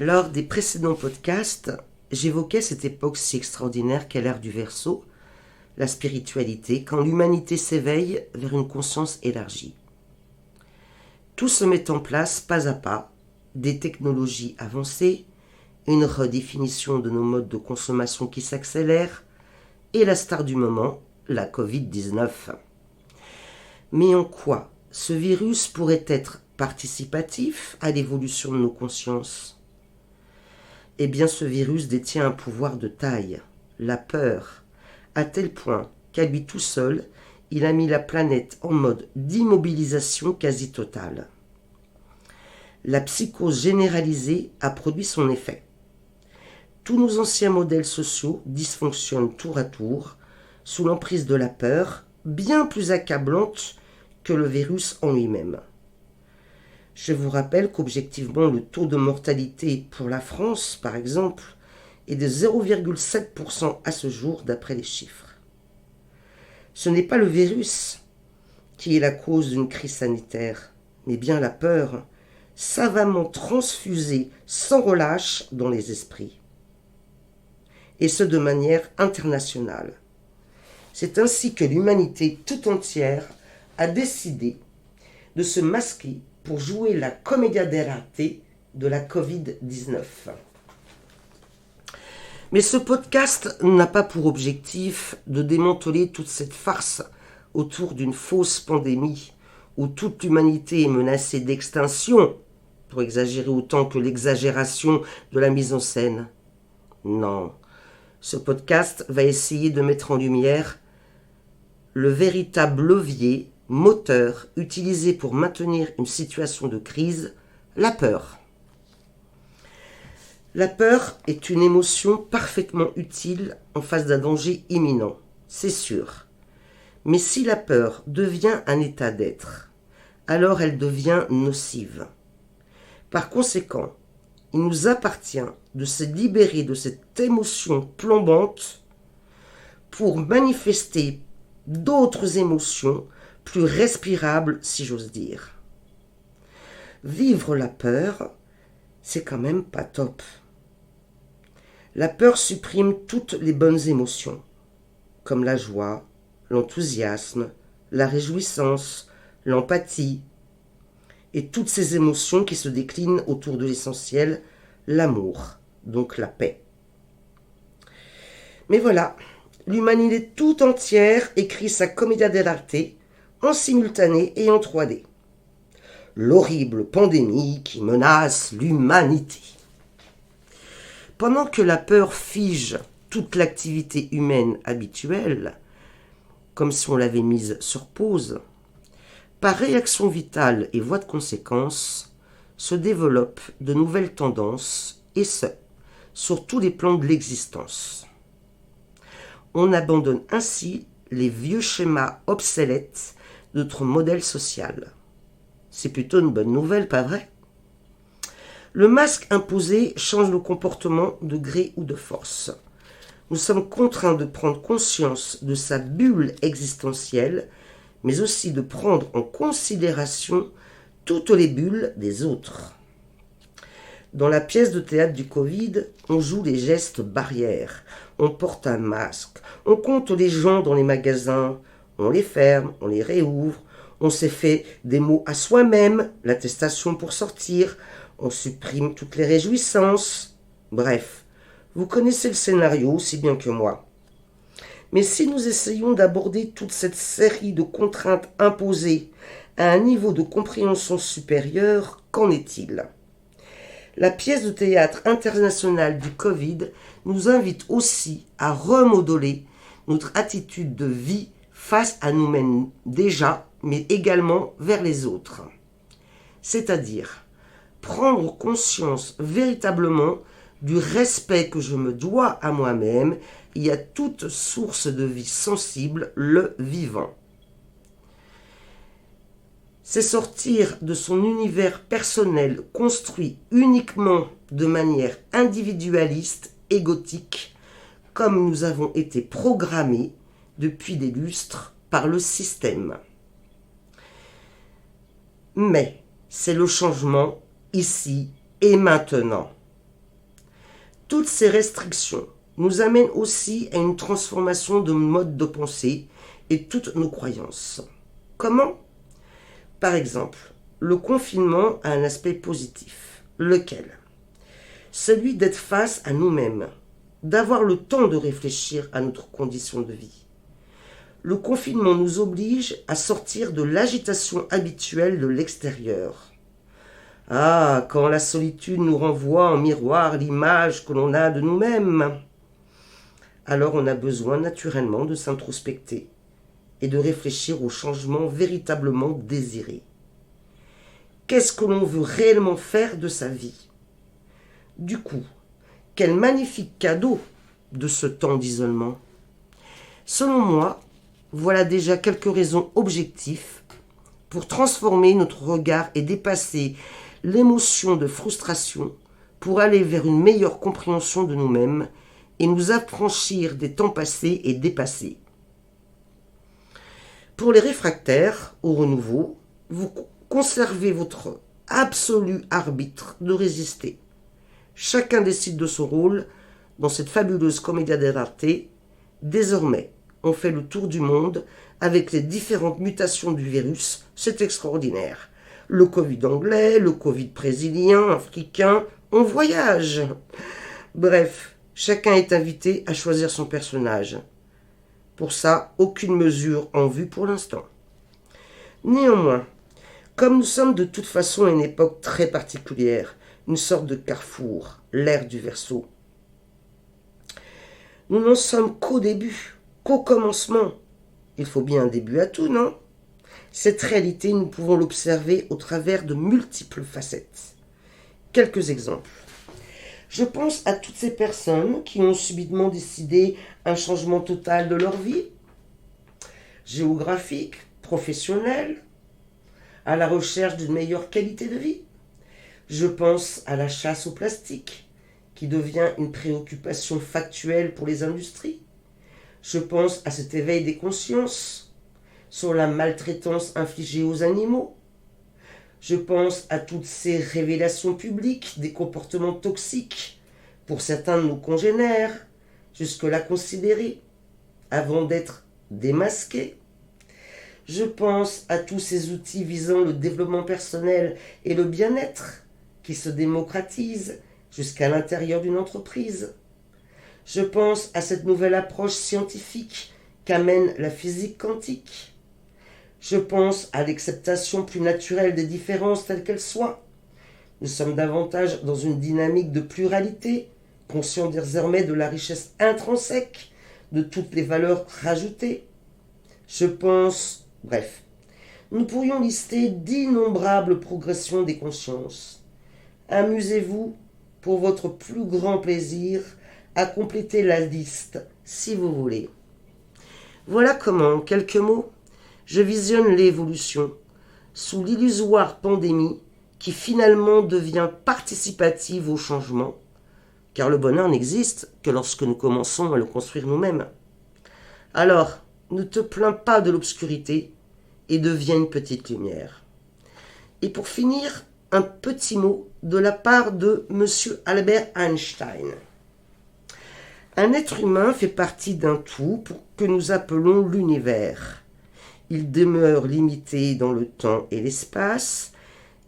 Lors des précédents podcasts, j'évoquais cette époque si extraordinaire qu'est l'ère du Verseau, la spiritualité, quand l'humanité s'éveille vers une conscience élargie. Tout se met en place pas à pas, des technologies avancées, une redéfinition de nos modes de consommation qui s'accélèrent, et la star du moment, la Covid-19. Mais en quoi ce virus pourrait être participatif à l'évolution de nos consciences ? Eh bien, ce virus détient un pouvoir de taille, la peur, à tel point qu'à lui tout seul, il a mis la planète en mode d'immobilisation quasi totale. La psychose généralisée a produit son effet. Tous nos anciens modèles sociaux dysfonctionnent tour à tour, sous l'emprise de la peur, bien plus accablante que le virus en lui-même. Je vous rappelle qu'objectivement, le taux de mortalité pour la France, par exemple, est de 0,7% à ce jour d'après les chiffres. Ce n'est pas le virus qui est la cause d'une crise sanitaire, mais bien la peur, savamment transfusée sans relâche dans les esprits. Et ce de manière internationale. C'est ainsi que l'humanité tout entière a décidé de se masquer pour jouer la commedia dell'arte de la Covid-19. Mais ce podcast n'a pas pour objectif de démanteler toute cette farce autour d'une fausse pandémie où toute l'humanité est menacée d'extinction, pour exagérer autant que l'exagération de la mise en scène. Non, ce podcast va essayer de mettre en lumière le véritable levier, moteur, utilisé pour maintenir une situation de crise, la peur. La peur est une émotion parfaitement utile en face d'un danger imminent, c'est sûr. Mais si la peur devient un état d'être, alors elle devient nocive. Par conséquent, il nous appartient de se libérer de cette émotion plombante pour manifester d'autres émotions plus respirables, si j'ose dire. Vivre la peur, c'est quand même pas top. La peur supprime toutes les bonnes émotions, comme la joie, l'enthousiasme, la réjouissance, l'empathie, et toutes ces émotions qui se déclinent autour de l'essentiel, l'amour, donc la paix. Mais voilà, l'humanité tout entière écrit sa commedia dell'arte en simultané et en 3D. L'horrible pandémie qui menace l'humanité. Pendant que la peur fige toute l'activité humaine habituelle, comme si on l'avait mise sur pause, par réaction vitale et voie de conséquence, se développent de nouvelles tendances, et ce, sur tous les plans de l'existence. On abandonne ainsi les vieux schémas obsolètes de notre modèle social. C'est plutôt une bonne nouvelle, pas vrai ? Le masque imposé change nos comportements de gré ou de force. Nous sommes contraints de prendre conscience de sa bulle existentielle, mais aussi de prendre en considération toutes les bulles des autres. Dans la pièce de théâtre du Covid, on joue les gestes barrières, on porte un masque, on compte les gens dans les magasins, on les ferme, on les réouvre, on s'est fait des mots à soi-même, l'attestation pour sortir, on supprime toutes les réjouissances. Bref, vous connaissez le scénario aussi bien que moi. Mais si nous essayons d'aborder toute cette série de contraintes imposées à un niveau de compréhension supérieur, qu'en est-il ? La pièce de théâtre internationale du Covid nous invite aussi à remodeler notre attitude de vie face à nous-mêmes déjà, mais également vers les autres. C'est-à-dire prendre conscience véritablement du respect que je me dois à moi-même et à toute source de vie sensible, le vivant. C'est sortir de son univers personnel construit uniquement de manière individualiste, égotique, comme nous avons été programmés depuis des lustres par le système. Mais c'est le changement ici et maintenant. Toutes ces restrictions nous amènent aussi à une transformation de mode de pensée et toutes nos croyances. Comment ? Par exemple, le confinement a un aspect positif. Lequel ? Celui d'être face à nous-mêmes, d'avoir le temps de réfléchir à notre condition de vie. Le confinement nous oblige à sortir de l'agitation habituelle de l'extérieur. Ah, quand la solitude nous renvoie en miroir l'image que l'on a de nous-mêmes, alors on a besoin naturellement de s'introspecter et de réfléchir aux changements véritablement désirés. Qu'est-ce que l'on veut réellement faire de sa vie ? Du coup, quel magnifique cadeau de ce temps d'isolement. Selon moi, voilà déjà quelques raisons objectives pour transformer notre regard et dépasser l'émotion de frustration pour aller vers une meilleure compréhension de nous-mêmes et nous affranchir des temps passés et dépassés. Pour les réfractaires au renouveau, vous conservez votre absolu arbitre de résister. Chacun décide de son rôle dans cette fabuleuse commedia dell'arte. Désormais, on fait le tour du monde avec les différentes mutations du virus. C'est extraordinaire. Le Covid anglais, le Covid brésilien, africain, on voyage. Bref, chacun est invité à choisir son personnage. Pour ça, aucune mesure en vue pour l'instant. Néanmoins, comme nous sommes de toute façon à une époque très particulière, une sorte de carrefour, l'ère du Verseau, nous n'en sommes qu'au début, qu'au commencement. Il faut bien un début à tout, non ? Cette réalité, nous pouvons l'observer au travers de multiples facettes. Quelques exemples. Je pense à toutes ces personnes qui ont subitement décidé un changement total de leur vie, géographique, professionnelle, à la recherche d'une meilleure qualité de vie. Je pense à la chasse au plastique, qui devient une préoccupation factuelle pour les industries. Je pense à cet éveil des consciences sur la maltraitance infligée aux animaux. Je pense à toutes ces révélations publiques des comportements toxiques pour certains de nos congénères, jusque-là considérés, avant d'être démasqués. Je pense à tous ces outils visant le développement personnel et le bien-être qui se démocratisent jusqu'à l'intérieur d'une entreprise. Je pense à cette nouvelle approche scientifique qu'amène la physique quantique. Je pense à l'acceptation plus naturelle des différences telles qu'elles soient. Nous sommes davantage dans une dynamique de pluralité, conscients désormais de la richesse intrinsèque, de toutes les valeurs rajoutées. Je pense, bref, nous pourrions lister d'innombrables progressions des consciences. Amusez-vous, pour votre plus grand plaisir, à compléter la liste, si vous voulez. Voilà comment, en quelques mots, je visionne l'évolution, sous l'illusoire pandémie qui finalement devient participative au changement, car le bonheur n'existe que lorsque nous commençons à le construire nous-mêmes. Alors, ne te plains pas de l'obscurité et deviens une petite lumière. Et pour finir, un petit mot de la part de M. Albert Einstein. Un être humain fait partie d'un tout que nous appelons l'univers. Il demeure limité dans le temps et l'espace.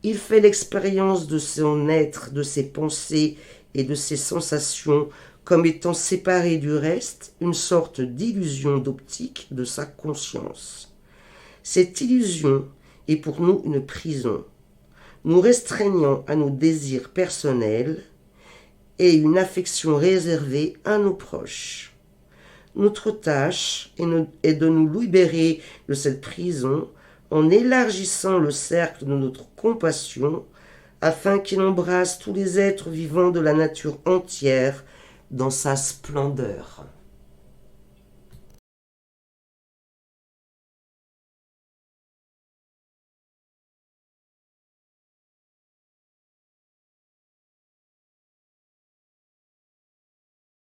Il fait l'expérience de son être, de ses pensées et de ses sensations comme étant séparé du reste, une sorte d'illusion d'optique de sa conscience. Cette illusion est pour nous une prison, nous restreignant à nos désirs personnels et une affection réservée à nos proches. Notre tâche est de nous libérer de cette prison en élargissant le cercle de notre compassion afin qu'il embrasse tous les êtres vivants de la nature entière dans sa splendeur.